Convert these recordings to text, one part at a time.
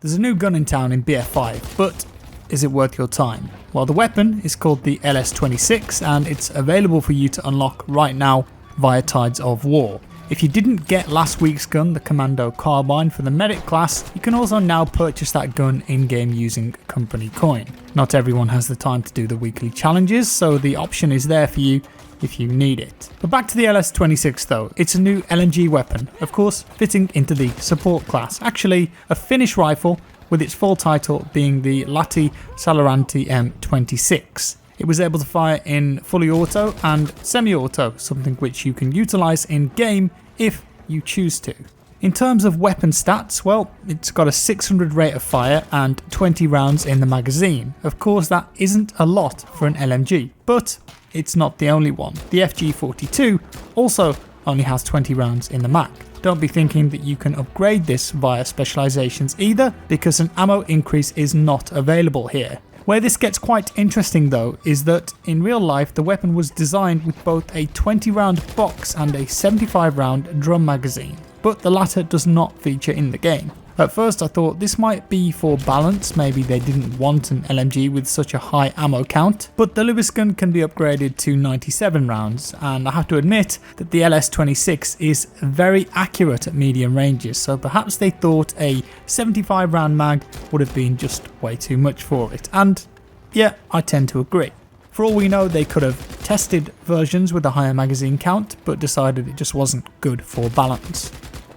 There's a new gun in town in BF5, but is it worth your time? Well, the weapon is called the LS26 and it's available for you to unlock right now via Tides of War. If you didn't get last week's gun, the Commando Carbine for the Medic class, you can also now purchase that gun in-game using company coin. Not everyone has the time to do the weekly challenges, so the option is there for you if you need it. But back to the LS26 though, it's a new LMG weapon, of course fitting into the support class, actually a Finnish rifle with its full title being the Lahti Salarantti M26. It was able to fire in fully auto and semi-auto, something which you can utilise in game if you choose to. In terms of weapon stats, well, it's got a 600 rate of fire and 20 rounds in the magazine. Of course that isn't a lot for an LMG, but it's not the only one. The FG42 also only has 20 rounds in the mag. Don't be thinking that you can upgrade this via specializations either, because an ammo increase is not available here. Where this gets quite interesting though is that in real life the weapon was designed with both a 20 round box and a 75 round drum magazine, but the latter does not feature in the game. At first I thought this might be for balance, maybe they didn't want an LMG with such a high ammo count, but the Lewis gun can be upgraded to 97 rounds, and I have to admit that the LS26 is very accurate at medium ranges, so perhaps they thought a 75 round mag would have been just way too much for it, and yeah, I tend to agree. For all we know, they could have tested versions with a higher magazine count, but decided it just wasn't good for balance.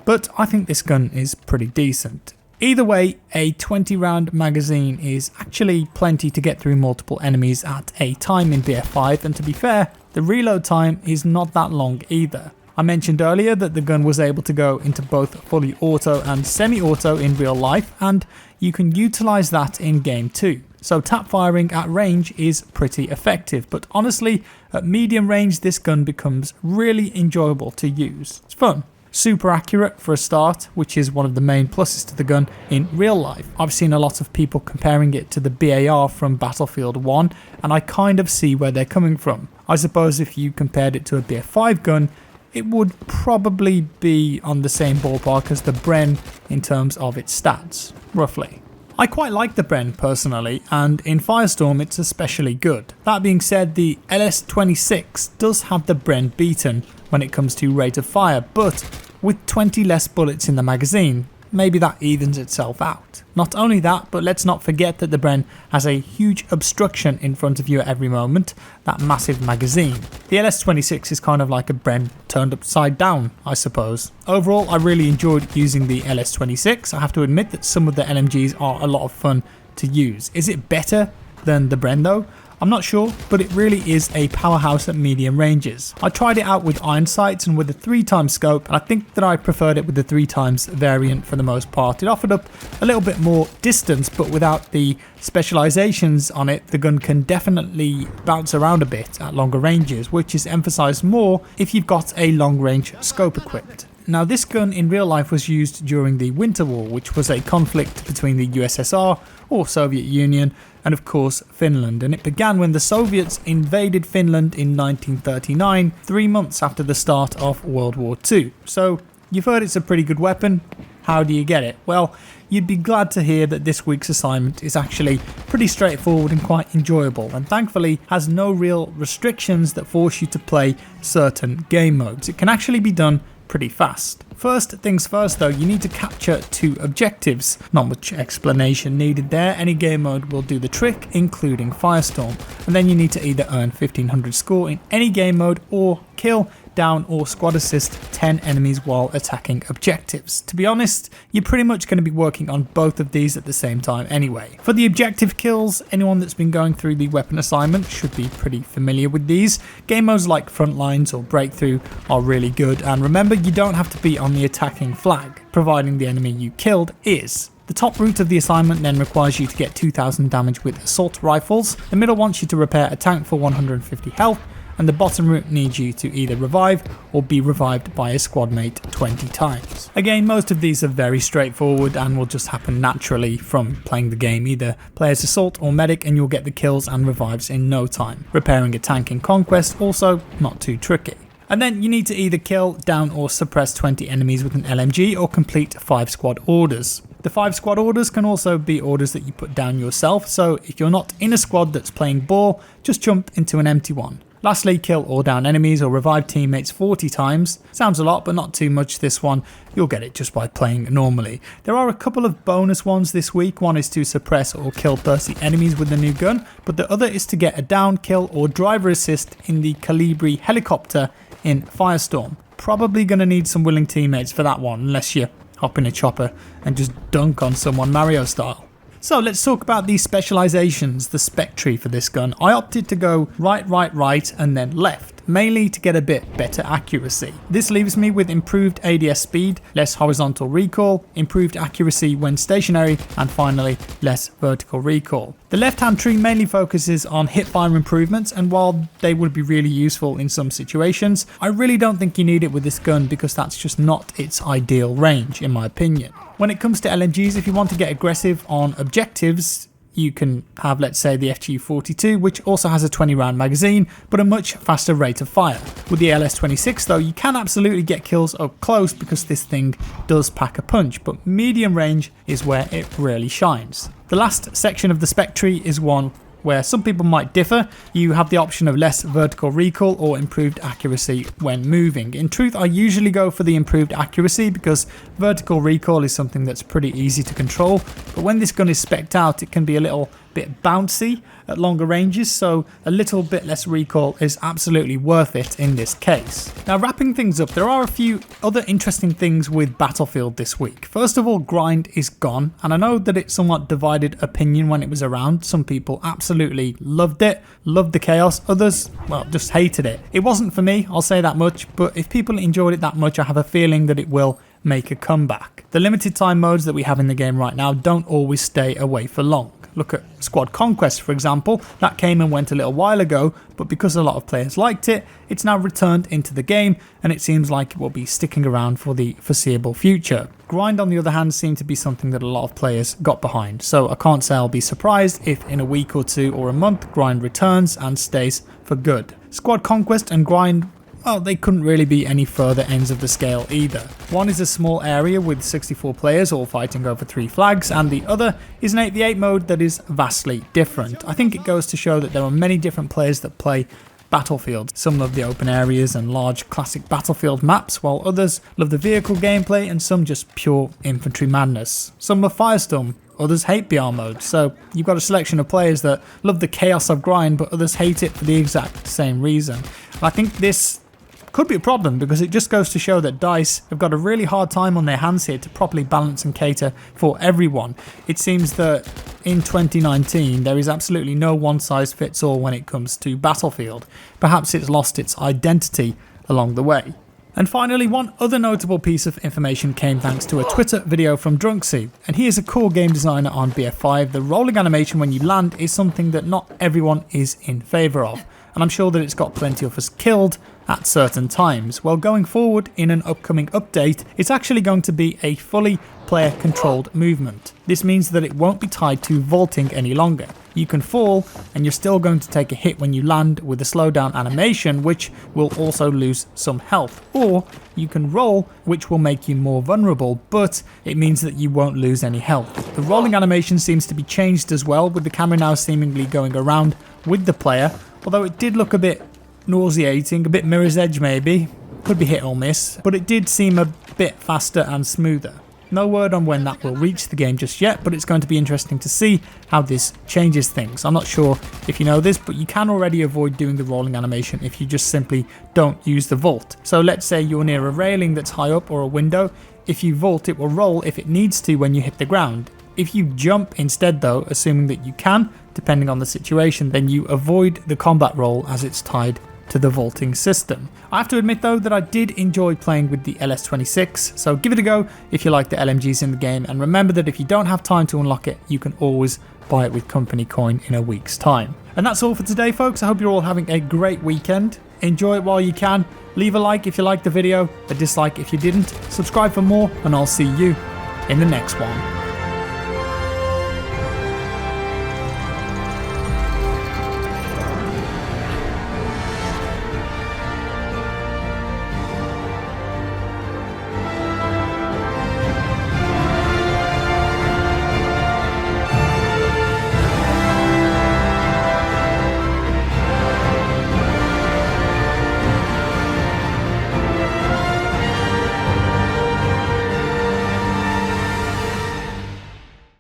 But I think this gun is pretty decent. Either way, a 20 round magazine is actually plenty to get through multiple enemies at a time in BF5, and to be fair, the reload time is not that long either. I mentioned earlier that the gun was able to go into both fully auto and semi-auto in real life, and you can utilise that in game too. So tap firing at range is pretty effective, but honestly, at medium range this gun becomes really enjoyable to use. It's fun. Super accurate for a start, which is one of the main pluses to the gun in real life. I've seen a lot of people comparing it to the BAR from Battlefield 1, and I kind of see where they're coming from. I suppose if you compared it to a BF5 gun, it would probably be on the same ballpark as the Bren in terms of its stats, roughly. I quite like the Bren personally, and in Firestorm it's especially good. That being said, the LS26 does have the Bren beaten when it comes to rate of fire, but with 20 less bullets in the magazine, maybe that evens itself out. Not only that, but let's not forget that the Bren has a huge obstruction in front of you at every moment, that massive magazine. The LS26 is kind of like a Bren turned upside down, I suppose. Overall, I really enjoyed using the LS26. I have to admit that some of the LMGs are a lot of fun to use. Is it better than the Bren though? I'm not sure, but it really is a powerhouse at medium ranges. I tried it out with iron sights and with a 3x scope, and I think that I preferred it with the 3x variant for the most part. It offered up a little bit more distance, but without the specializations on it, the gun can definitely bounce around a bit at longer ranges, which is emphasized more if you've got a long range scope equipped. Now this gun in real life was used during the Winter War, which was a conflict between the USSR or Soviet Union and of course Finland, and it began when the Soviets invaded Finland in 1939, 3 months after the start of World War II. So you've heard it's a pretty good weapon. How do you get it? Well, you'd be glad to hear that this week's assignment is actually pretty straightforward and quite enjoyable, and thankfully has no real restrictions that force you to play certain game modes. It can actually be done pretty fast. First things first though, you need to capture 2 objectives. Not much explanation needed there, any game mode will do the trick, including Firestorm. And then you need to either earn 1500 score in any game mode or kill, down or squad assist 10 enemies while attacking objectives. To be honest, you're pretty much going to be working on both of these at the same time anyway. For the objective kills, anyone that's been going through the weapon assignment should be pretty familiar with these. Game modes like Frontlines or Breakthrough are really good, and remember, you don't have to be on the attacking flag, providing the enemy you killed is. The top route of the assignment then requires you to get 2000 damage with assault rifles, the middle wants you to repair a tank for 150 health, and the bottom route needs you to either revive or be revived by a squad mate 20 times. Again, most of these are very straightforward and will just happen naturally from playing the game. Either play as assault or medic and you'll get the kills and revives in no time. Repairing a tank in Conquest, also not too tricky. And then you need to either kill, down or suppress 20 enemies with an LMG or complete 5 squad orders. The 5 squad orders can also be orders that you put down yourself, so if you're not in a squad that's playing ball, just jump into an empty one. Lastly, kill or down enemies or revive teammates 40 times. Sounds a lot, but not too much this one. You'll get it just by playing normally. There are a couple of bonus ones this week. One is to suppress or kill thirsty enemies with the new gun, but the other is to get a down, kill or driver assist in the Calibri helicopter in Firestorm. Probably going to need some willing teammates for that one, unless you hop in a chopper and just dunk on someone Mario style. So let's talk about the specializations, the spec tree for this gun. I opted to go right, and then left, mainly to get a bit better accuracy. This leaves me with improved ADS speed, less horizontal recoil, improved accuracy when stationary, and finally less vertical recoil. The left hand tree mainly focuses on hipfire improvements, and while they would be really useful in some situations, I really don't think you need it with this gun because that's just not its ideal range in my opinion. When it comes to LMGs, if you want to get aggressive on objectives, you can have, let's say, the FG42, which also has a 20 round magazine, but a much faster rate of fire. With the LS26 though, you can absolutely get kills up close because this thing does pack a punch, but medium range is where it really shines. The last section of the spec tree is one where some people might differ. You have the option of less vertical recoil or improved accuracy when moving. In truth, I usually go for the improved accuracy because vertical recoil is something that's pretty easy to control, but when this gun is spec'd out, it can be a little bit bouncy at longer ranges, so a little bit less recoil is absolutely worth it in this case. Now, wrapping things up, there are a few other interesting things with Battlefield this week. First of all, grind is gone, and I know that it's somewhat divided opinion when it was around. Some people absolutely loved it, loved the chaos, others, well, just hated it. It wasn't for me, I'll say that much, but if people enjoyed it that much, I have a feeling that it will make a comeback. The limited time modes that we have in the game right now don't always stay away for long. Look at Squad Conquest, for example. That came and went a little while ago, but because a lot of players liked it, it's now returned into the game, and it seems like it will be sticking around for the foreseeable future. Grind, on the other hand, seemed to be something that a lot of players got behind, so I can't say I'll be surprised if in a week or two or a month, Grind returns and stays for good. Squad Conquest and Grind, well, they couldn't really be any further ends of the scale either. One is a small area with 64 players all fighting over 3 flags, and the other is an 8v8 mode that is vastly different. I think it goes to show that there are many different players that play Battlefield. Some love the open areas and large classic Battlefield maps, while others love the vehicle gameplay and some just pure infantry madness. Some love Firestorm, others hate BR mode, so you've got a selection of players that love the chaos of grind, but others hate it for the exact same reason. I think this could be a problem because it just goes to show that DICE have got a really hard time on their hands here to properly balance and cater for everyone. It seems that in 2019 there is absolutely no one size fits all when it comes to Battlefield. Perhaps it's lost its identity along the way. And finally, one other notable piece of information came thanks to a Twitter video from Drunksy, and he is a core game designer on BF5. The rolling animation when you land is something that not everyone is in favour of, and I'm sure that it's got plenty of us killed at certain times. Well, going forward in an upcoming update, it's actually going to be a fully player controlled movement. This means that it won't be tied to vaulting any longer. You can fall and you're still going to take a hit when you land with a slowdown animation, which will also lose some health, or you can roll, which will make you more vulnerable, but it means that you won't lose any health. The rolling animation seems to be changed as well, with the camera now seemingly going around with the player, although it did look a bit nauseating, a bit Mirror's Edge maybe, could be hit or miss, but it did seem a bit faster and smoother. No word on when that will reach the game just yet, but it's going to be interesting to see how this changes things. I'm not sure if you know this, but you can already avoid doing the rolling animation if you just simply don't use the vault. So let's say you're near a railing that's high up or a window. If you vault, it will roll if it needs to when you hit the ground. If you jump instead though, assuming that you can, depending on the situation, then you avoid the combat roll as it's tied to the vaulting system. I have to admit though that I did enjoy playing with the LS26, so give it a go if you like the LMGs in the game, and remember that if you don't have time to unlock it, you can always buy it with company coin in a week's time. And that's all for today, folks. I hope you're all having a great weekend. Enjoy it while you can. Leave a like if you liked the video, a dislike if you didn't, subscribe for more, and I'll see you in the next one.